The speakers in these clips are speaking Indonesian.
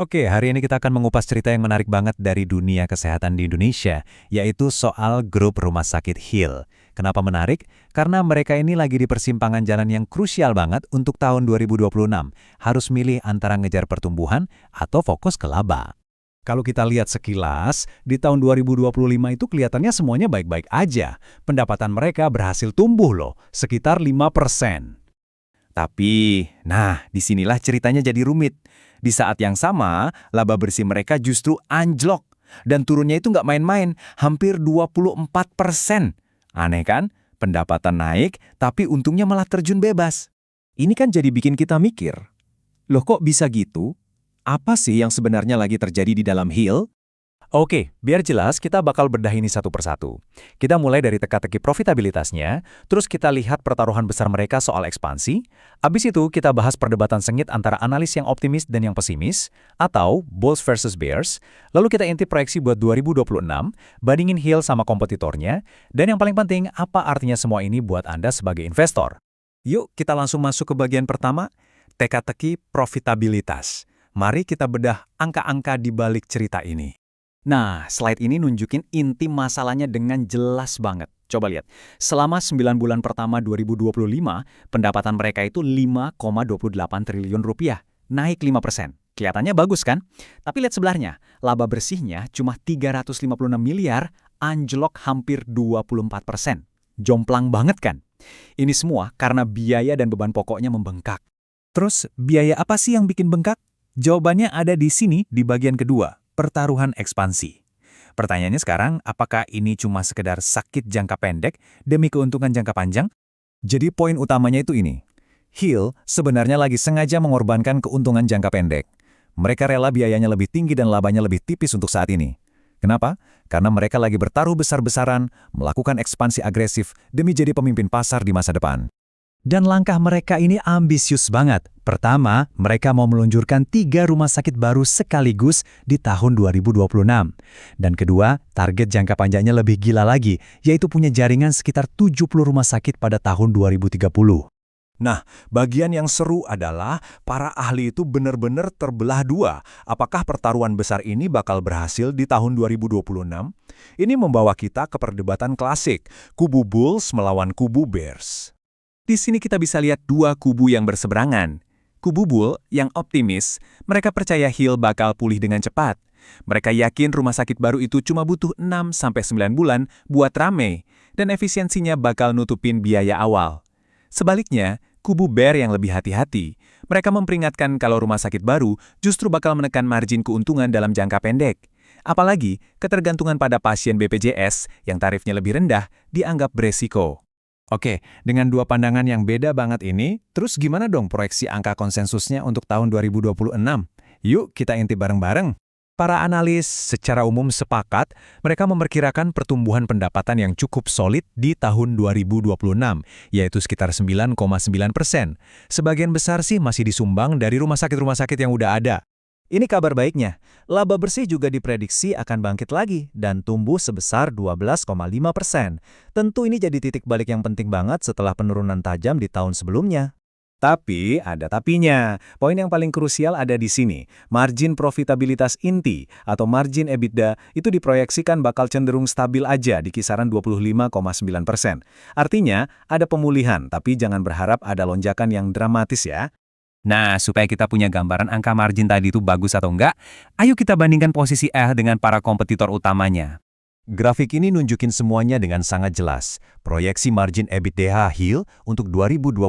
Oke, hari ini kita akan mengupas cerita yang menarik banget dari dunia kesehatan di Indonesia, yaitu soal grup rumah sakit Heal. Kenapa menarik? Karena mereka ini lagi di persimpangan jalan yang krusial banget untuk tahun 2026. Harus milih antara ngejar pertumbuhan atau fokus ke laba. Kalau kita lihat sekilas, di tahun 2025 itu kelihatannya semuanya baik-baik aja. Pendapatan mereka berhasil tumbuh loh, sekitar 5%. Tapi, disinilah ceritanya jadi rumit. Di saat yang sama, laba bersih mereka justru anjlok. Dan turunnya itu nggak main-main, hampir 24%. Aneh kan? Pendapatan naik, tapi untungnya malah terjun bebas. Ini kan jadi bikin kita mikir, loh kok bisa gitu? Apa sih yang sebenarnya lagi terjadi di dalam Heal? Oke, biar jelas kita bakal bedah ini satu persatu. Kita mulai dari teka-teki profitabilitasnya, terus kita lihat pertaruhan besar mereka soal ekspansi, abis itu kita bahas perdebatan sengit antara analis yang optimis dan yang pesimis, atau bulls versus bears, lalu kita intip proyeksi buat 2026, bandingin Heal sama kompetitornya, dan yang paling penting, apa artinya semua ini buat Anda sebagai investor. Yuk, kita langsung masuk ke bagian pertama, teka-teki profitabilitas. Mari kita bedah angka-angka di balik cerita ini. Nah, slide ini nunjukin inti masalahnya dengan jelas banget. Coba lihat, selama 9 bulan pertama 2025, pendapatan mereka itu 5,28 triliun rupiah, naik 5%. Kelihatannya bagus kan? Tapi lihat sebelahnya, laba bersihnya cuma 356 miliar, anjlok hampir 24%. Jomplang banget kan? Ini semua karena biaya dan beban pokoknya membengkak. Terus, biaya apa sih yang bikin bengkak? Jawabannya ada di sini di bagian kedua. Pertaruhan ekspansi. Pertanyaannya sekarang, apakah ini cuma sekedar sakit jangka pendek demi keuntungan jangka panjang? Jadi poin utamanya itu ini. Heal sebenarnya lagi sengaja mengorbankan keuntungan jangka pendek. Mereka rela biayanya lebih tinggi dan labanya lebih tipis untuk saat ini. Kenapa? Karena mereka lagi bertaruh besar-besaran, melakukan ekspansi agresif demi jadi pemimpin pasar di masa depan. Dan langkah mereka ini ambisius banget. Pertama, mereka mau meluncurkan 3 rumah sakit baru sekaligus di tahun 2026. Dan kedua, target jangka panjangnya lebih gila lagi, yaitu punya jaringan sekitar 70 rumah sakit pada tahun 2030. Nah, bagian yang seru adalah para ahli itu benar-benar terbelah dua. Apakah pertaruhan besar ini bakal berhasil di tahun 2026? Ini membawa kita ke perdebatan klasik, kubu Bulls melawan kubu Bears. Di sini kita bisa lihat dua kubu yang berseberangan. Kubu Bull yang optimis, mereka percaya Heal bakal pulih dengan cepat. Mereka yakin rumah sakit baru itu cuma butuh 6-9 bulan buat rame, dan efisiensinya bakal nutupin biaya awal. Sebaliknya, kubu Bear yang lebih hati-hati, mereka memperingatkan kalau rumah sakit baru justru bakal menekan margin keuntungan dalam jangka pendek. Apalagi, ketergantungan pada pasien BPJS yang tarifnya lebih rendah dianggap beresiko. Oke, dengan dua pandangan yang beda banget ini, terus gimana dong proyeksi angka konsensusnya untuk tahun 2026? Yuk kita intip bareng-bareng. Para analis secara umum sepakat, mereka memperkirakan pertumbuhan pendapatan yang cukup solid di tahun 2026, yaitu sekitar 9,9%. Sebagian besar sih masih disumbang dari rumah sakit yang udah ada. Ini kabar baiknya, laba bersih juga diprediksi akan bangkit lagi dan tumbuh sebesar 12,5%. Tentu ini jadi titik balik yang penting banget setelah penurunan tajam di tahun sebelumnya. Tapi, ada tapinya. Poin yang paling krusial ada di sini. Margin profitabilitas inti atau margin EBITDA itu diproyeksikan bakal cenderung stabil aja di kisaran 25,9%. Artinya, ada pemulihan, tapi jangan berharap ada lonjakan yang dramatis ya. Nah, supaya kita punya gambaran angka margin tadi itu bagus atau enggak, ayo kita bandingkan posisi dengan para kompetitor utamanya. Grafik ini nunjukin semuanya dengan sangat jelas. Proyeksi margin EBITDA Heal untuk 2026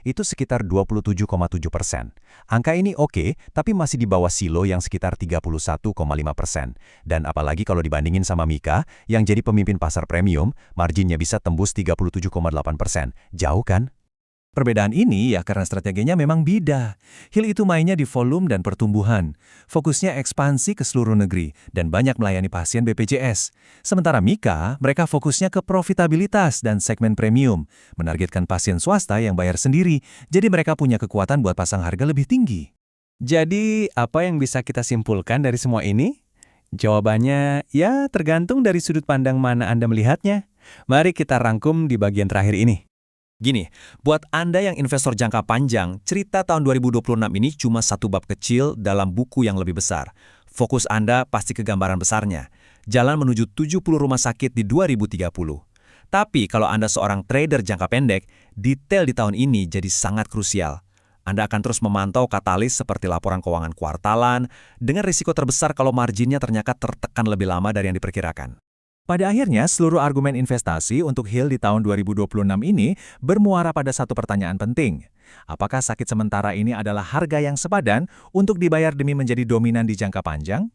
itu sekitar 27,7%. Angka ini oke, tapi masih di bawah Silo yang sekitar 31,5%. Dan apalagi kalau dibandingin sama Mika, yang jadi pemimpin pasar premium, marginnya bisa tembus 37,8%. Jauh kan? Perbedaan ini ya karena strateginya memang beda. Heal itu mainnya di volume dan pertumbuhan. Fokusnya ekspansi ke seluruh negeri dan banyak melayani pasien BPJS. Sementara Mika, mereka fokusnya ke profitabilitas dan segmen premium. Menargetkan pasien swasta yang bayar sendiri, jadi mereka punya kekuatan buat pasang harga lebih tinggi. Jadi, apa yang bisa kita simpulkan dari semua ini? Jawabannya, ya tergantung dari sudut pandang mana Anda melihatnya. Mari kita rangkum di bagian terakhir ini. Gini, buat Anda yang investor jangka panjang, cerita tahun 2026 ini cuma satu bab kecil dalam buku yang lebih besar. Fokus Anda pasti ke gambaran besarnya. Jalan menuju 70 rumah sakit di 2030. Tapi kalau Anda seorang trader jangka pendek, detail di tahun ini jadi sangat krusial. Anda akan terus memantau katalis seperti laporan keuangan kuartalan, dengan risiko terbesar kalau marginnya ternyata tertekan lebih lama dari yang diperkirakan. Pada akhirnya, seluruh argumen investasi untuk Hill di tahun 2026 ini bermuara pada satu pertanyaan penting. Apakah sakit sementara ini adalah harga yang sepadan untuk dibayar demi menjadi dominan di jangka panjang?